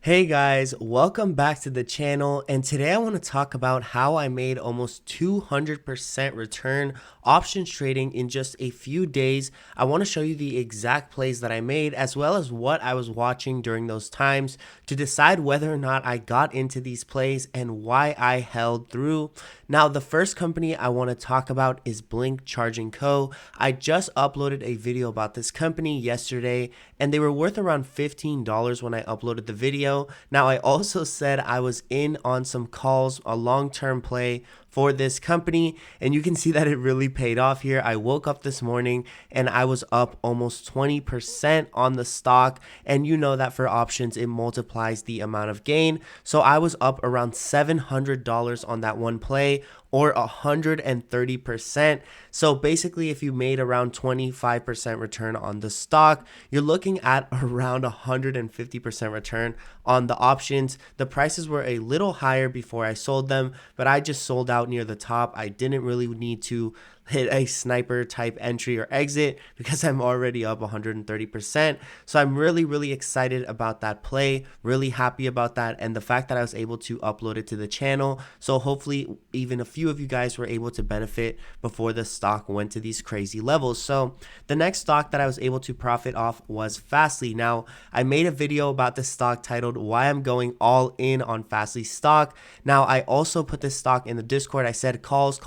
Hey guys, welcome back to the channel, and today I want to talk about how I made almost 200% return options trading in just a few days. I want to show you the exact plays that I made as well as what I was watching during those times to decide whether or not I got into these plays and why I held through. Now, the first company I want to talk about is BLNK Charging Co. I just uploaded a video about this company yesterday, and they were worth around $15 when I uploaded the video. Now, I also said I was in on some calls, a long-term play for this company, and you can see that it really paid off here. I woke up this morning and I was up almost 20% on the stock, and you know that for options it multiplies the amount of gain. So I was up around $700 on that one play, or 130%. So basically, if you made around 25% return on the stock, you're looking at around 150% return on the options. The prices were a little higher before I sold them, but I just sold out near the top. I didn't really need to hit a sniper type entry or exit because I'm already up 130%. So I'm really excited about that play, really happy about that, and the fact that I was able to upload it to the channel. So hopefully even a few of you guys were able to benefit before the stock went to these crazy levels. So the next stock that I was able to profit off was FSLY. Now, I made a video about this stock titled "Why I'm Going All In on FSLY Stock." Now, I also put this stock in the Discord. I said calls.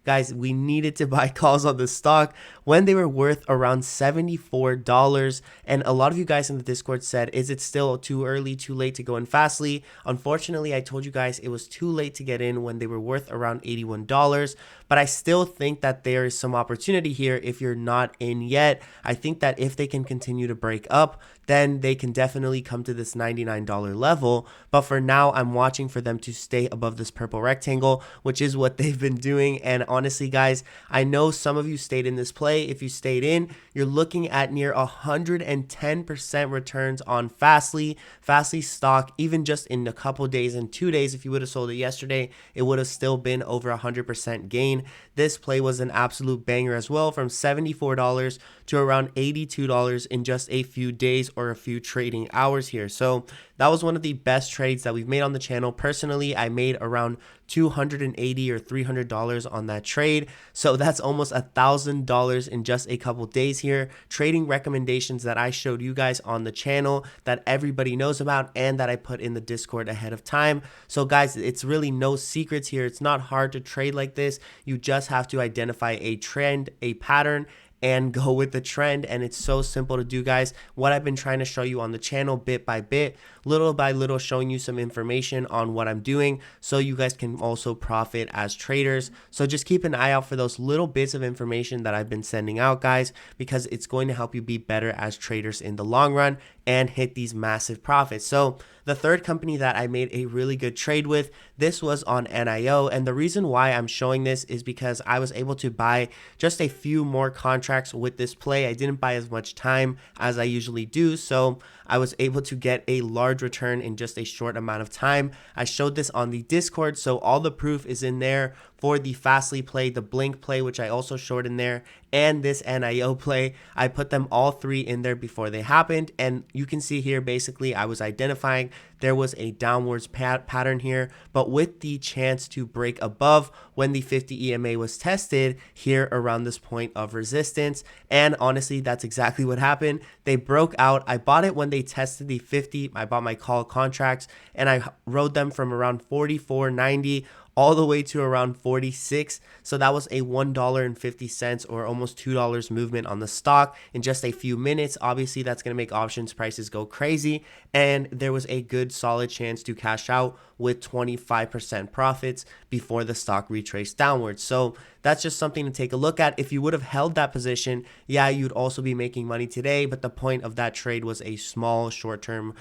Guys, we needed to buy calls on the stock when they were worth around $74. And a lot of you guys in the Discord said, is it still too early, too late to go in FSLY? Unfortunately, I told you guys it was too late to get in when they were worth around $81. But I still think that there is some opportunity here if you're not in yet. I think that if they can continue to break up, then they can definitely come to this $99 level. But for now, I'm watching for them to stay above this purple rectangle, which is what they've been doing. And honestly, guys, I know some of you stayed in this play. If you stayed in, you're looking at near 110% returns on FSLY. FSLY stock, even just in a couple days and 2 days, if you would have sold it yesterday, it would have still been over 100% gain. This play was an absolute banger as well, from $74 to around $82 in just a few days or a few trading hours here. So that was one of the best trades that we've made on the channel. Personally, I made around $280 or $300 on that trade. So that's almost $1,000 in just a couple days here. Trading recommendations that I showed you guys on the channel that everybody knows about and that I put in the Discord ahead of time. So guys, it's really no secrets here. It's not hard to trade like this. You just have to identify a trend, a pattern, and go with the trend. And it's so simple to do, guys. What I've been trying to show you on the channel bit by bit, little by little, showing you some information on what I'm doing so you guys can also profit as traders. So just keep an eye out for those little bits of information that I've been sending out, guys, because it's going to help you be better as traders in the long run and hit these massive profits. So the third company that I made a really good trade with, this was on NIO. And the reason why I'm showing this is because I was able to buy just a few more contracts with this play. I didn't buy as much time as I usually do, so I was able to get a large return in just a short amount of time. I showed this on the Discord, so all the proof is in there for the FSLY play, the BLNK play, which I also showed in there, and this NIO play. I put them all three in there before they happened, and you can see here basically I was identifying there was a downwards pattern here, but with the chance to break above when the 50 EMA was tested here around this point of resistance. And honestly, that's exactly what happened. They broke out. I bought it when they tested the 50. I bought my call contracts and I rode them from around 44.90 all the way to around 46. So that was a $1.50 or almost $2 movement on the stock in just a few minutes. Obviously, that's going to make options prices go crazy. And there was a good solid chance to cash out with 25% profits before the stock retraced downwards. So that's just something to take a look at. If you would have held that position, yeah, you'd also be making money today. But the point of that trade was a small short-term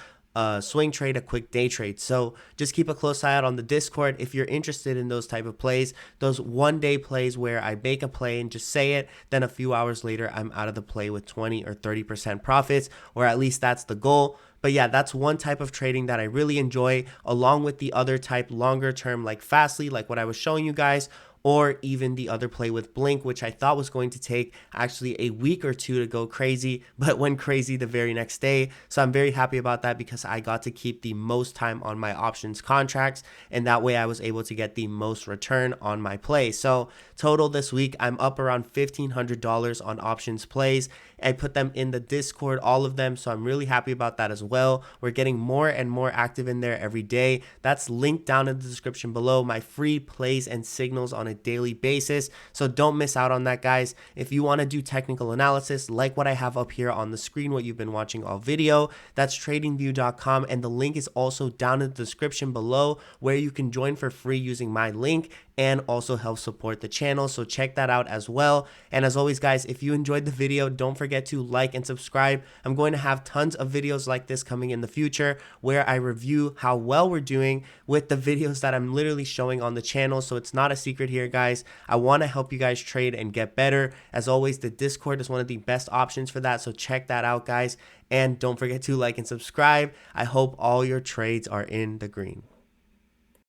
swing trade, a quick day trade. So just keep a close eye out on the Discord if you're interested in those type of plays, those one-day plays where I make a play and just say it, then a few hours later I'm out of the play with 20 or 30% profits, or at least that's the goal. But yeah, that's one type of trading that I really enjoy, along with the other type longer term like FSLY, like what I was showing you guys, or even the other play with BLNK, which I thought was going to take actually a week or two to go crazy, but went crazy the very next day. So I'm very happy about that because I got to keep the most time on my options contracts, and that way I was able to get the most return on my play. So total this week, I'm up around $1,500 on options plays. I put them in the Discord, all of them, so I'm really happy about that as well. We're getting more and more active in there every day. That's linked down in the description below, my free plays and signals on a daily basis. So don't miss out on that, guys. If you want to do technical analysis like what I have up here on the screen, what you've been watching all video, that's tradingview.com, and the link is also down in the description below where you can join for free using my link and also help support the channel. So check that out as well. And as always, guys, if you enjoyed the video, don't forget to like and subscribe. I'm going to have tons of videos like this coming in the future where I review how well we're doing with the videos that I'm literally showing on the channel. So it's not a secret here, guys. I want to help you guys trade and get better. As always, the Discord is one of the best options for that. So check that out, guys. And don't forget to like and subscribe. I hope all your trades are in the green.